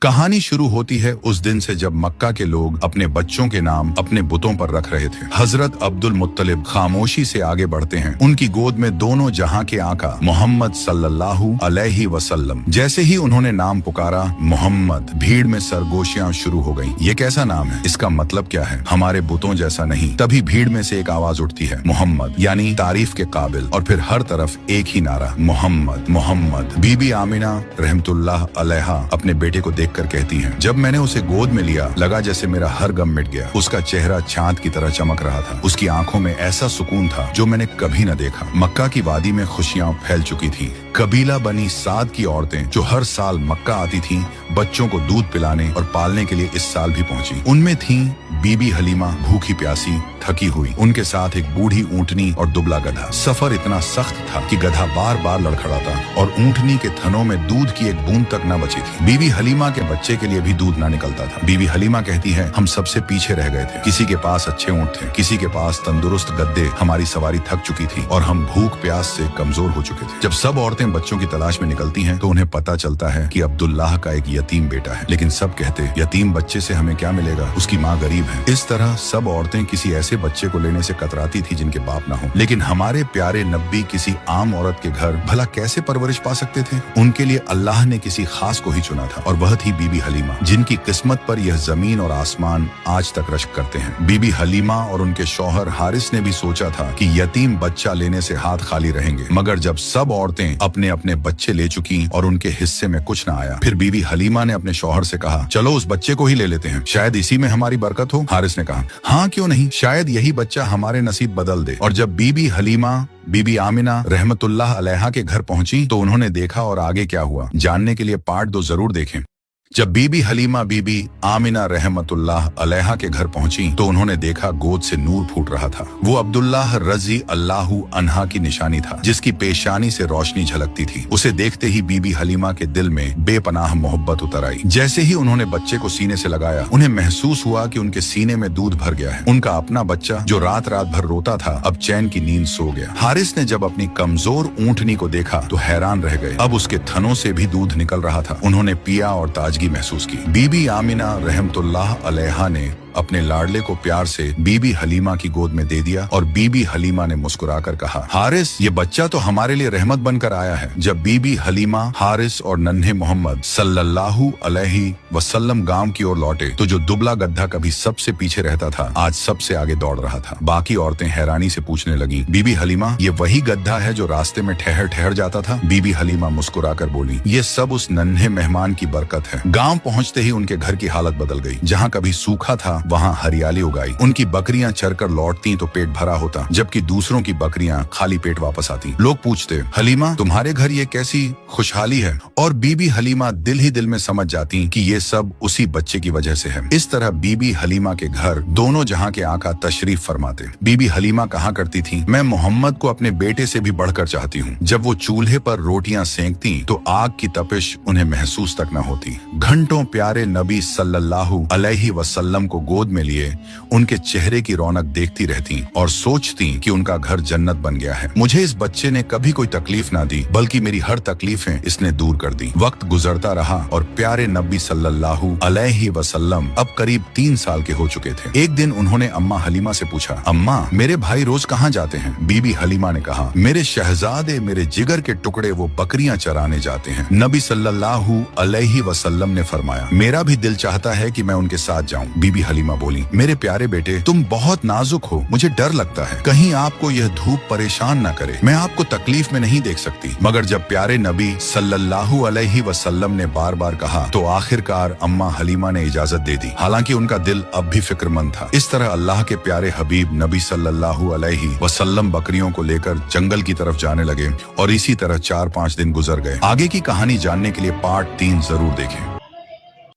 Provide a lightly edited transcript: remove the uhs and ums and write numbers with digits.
कहानी शुरू होती है उस दिन से जब मक्का के लोग अपने बच्चों के नाम अपने बुतों पर रख रहे थे। हजरत अब्दुल मुत्तलिब खामोशी से आगे बढ़ते हैं। उनकी गोद में दोनों जहां के आका मोहम्मद सल्लल्लाहु अलैहि वसल्लम। जैसे ही उन्होंने नाम पुकारा मोहम्मद, भीड़ में सरगोशियां शुरू हो गईं। ये कैसा नाम है? इसका मतलब क्या है? हमारे बुतों जैसा नहीं। तभी भीड़ में से एक आवाज उठती है, मोहम्मद यानी तारीफ के काबिल। और फिर हर तरफ एक ही नारा, मोहम्मद मोहम्मद। बीबी आमिना रहमतुल्लाह अलैहा अपने बेटे को कर कहती हैं, जब मैंने उसे गोद में लिया लगा जैसे मेरा हर गम मिट गया। उसका चेहरा चांद की तरह चमक रहा था। उसकी आंखों में ऐसा सुकून था जो मैंने कभी न देखा। मक्का की वादी में खुशियां फैल चुकी थी। कबीला बनी साद की औरतें जो हर साल मक्का आती थीं, बच्चों को दूध पिलाने और पालने के लिए इस साल भी पहुंची। उनमें थीं बीबी हलीमा, भूखी प्यासी थकी हुई। उनके साथ एक बूढ़ी ऊंटनी और दुबला गधा। सफर इतना सख्त था कि गधा बार बार लड़खड़ाता और ऊंटनी के थनों में दूध की एक बूंद तक न बची थी। बीबी हलीमा के बच्चे के लिए भी दूध ना निकलता था। बीबी हलीमा कहती है, हम सबसे पीछे रह गए थे। किसी के पास अच्छे ऊंट थे, किसी के पास तंदुरुस्त गद्दे। हमारी सवारी थक चुकी थी और हम भूख प्यास से कमजोर हो चुके थे। जब सब औरतें बच्चों की तलाश में निकलती हैं तो उन्हें पता चलता है कि अब्दुल्लाह का एक यतीम बेटा है। लेकिन सब कहते, यतीम बच्चे से हमें क्या मिलेगा, उसकी माँ गरीब है। इस तरह सब औरतें किसी ऐसे बच्चे को लेने से कतराती थी जिनके बाप ना हो। लेकिन हमारे प्यारे नबी किसी आम औरत के घर भला कैसे परवरिश पा सकते थे? उनके लिए अल्लाह ने किसी खास को ही चुना था और वह थी बीबी हलीमा, जिनकी किस्मत पर यह जमीन और आसमान आज तक रश्क करते हैं। बीबी हलीमा और उनके शौहर हारिस ने भी सोचा था कि यतीम बच्चा लेने से हाथ खाली रहेंगे। मगर जब सब औरतें अपने अपने बच्चे ले चुकी और उनके हिस्से में कुछ न आया, फिर बीबी हलीमा ने अपने शौहर से कहा, चलो उस बच्चे को ही ले लेते हैं, शायद इसी में हमारी बरकत हो। हारिस ने कहा, हाँ क्यों नहीं, शायद यही बच्चा हमारे नसीब बदल दे। और जब बीबी हलीमा बीबी आमिना रहमतुल्लाह अलैहा के घर पहुंची तो उन्होंने देखा, और आगे क्या हुआ जानने के लिए पार्ट 2 जरूर देखें। जब बीबी हलीमा बीबी आमिना रहमतुल्लाह अलैहा के घर पहुंची तो उन्होंने देखा गोद से नूर फूट रहा था। वो अब्दुल्लाह रजी अल्लाहु अन्हा की निशानी था, जिसकी पेशानी से रोशनी झलकती थी। उसे देखते ही बीबी हलीमा के दिल में बेपनाह मोहब्बत उतर आई। जैसे ही उन्होंने बच्चे को सीने से लगाया, उन्हें महसूस हुआ कि उनके सीने में दूध भर गया है। उनका अपना बच्चा जो रात रात भर रोता था अब चैन की नींद सो गया। हारिस ने जब अपनी कमजोर ऊंटनी को देखा तो हैरान रह गए। अब उसके थनों से भी दूध निकल रहा था। उन्होंने पिया और ताजगी महसूस की। बीबी आमिना रहमतुल्लाह अलैहा ने अपने लाडले को प्यार से बीबी हलीमा की गोद में दे दिया और बीबी हलीमा ने मुस्कुराकर कहा, हारिस ये बच्चा तो हमारे लिए रहमत बनकर आया है। जब बीबी हलीमा, हारिस और नन्हे मोहम्मद सल्लल्लाहु अलैहि वसल्लम गांव की ओर लौटे तो जो दुबला गधा कभी सबसे पीछे रहता था आज सबसे आगे दौड़ रहा था। बाकी औरतें हैरानी से पूछने लगी, बीबी हलीमा ये वही गधा है जो रास्ते में ठहर ठहर जाता था? बीबी हलीमा मुस्कुराकर बोली, ये सब उस नन्हे मेहमान की बरकत है। गाँव पहुँचते ही उनके घर की हालत बदल गई। जहाँ कभी सूखा था वहाँ हरियाली उगाई। उनकी बकरियां चरकर लौटती तो पेट भरा होता, जबकि दूसरों की बकरियां खाली पेट वापस आती। लोग पूछते, हलीमा तुम्हारे घर ये कैसी खुशहाली है? और बीबी हलीमा दिल ही दिल में समझ जाती कि ये सब उसी बच्चे की वजह से है। इस तरह बीबी हलीमा के घर दोनों जहां के आका तशरीफ फरमाते। बीबी हलीमा कहा करती थी, मैं मोहम्मद को अपने बेटे से भी बढ़कर चाहती हूँ। जब वो चूल्हे पर रोटियां सेंकती तो आग की तपिश उन्हें महसूस तक न होती। घंटों प्यारे नबी सल्लल्लाहु अलैहि वसल्लम को गोद में लिए उनके चेहरे की रौनक देखती रहती और सोचती कि उनका घर जन्नत बन गया है। मुझे इस बच्चे ने कभी कोई तकलीफ ना दी, बल्कि मेरी हर तकलीफें इसने दूर कर दी। वक्त गुजरता रहा और प्यारे नबी सल्लल्लाहु अलैहि वसल्लम अब करीब 3 साल के हो चुके थे। एक दिन उन्होंने अम्मा हलीमा से पूछा, अम्मा मेरे भाई रोज कहाँ जाते हैं? बीबी हलीमा ने कहा, मेरे शहजादे, मेरे जिगर के टुकड़े, वो बकरियां चराने जाते हैं। नबी सल्लल्लाहु अलैहि वसल्लम ने फरमाया, मेरा भी दिल चाहता है कि मैं उनके साथ जाऊं। बीबी हलीमा बोली, मेरे प्यारे बेटे तुम बहुत नाजुक हो, मुझे डर लगता है कहीं आपको यह धूप परेशान न करे। मैं आपको तकलीफ में नहीं देख सकती। मगर जब प्यारे नबी सल्लल्लाहु अलैहि वसल्लम ने बार बार कहा तो आखिरकार अम्मा हलीमा ने इजाजत दे दी। हालांकि उनका दिल अब भी फिक्रमंद था। इस तरह अल्लाह के प्यारे हबीब नबी सल्लल्लाहु अलैहि वसल्लम बकरियों को लेकर जंगल की तरफ जाने लगे और इसी तरह 4-5 दिन गुजर गए। आगे की कहानी जानने के लिए पार्ट 3 जरूर देखें।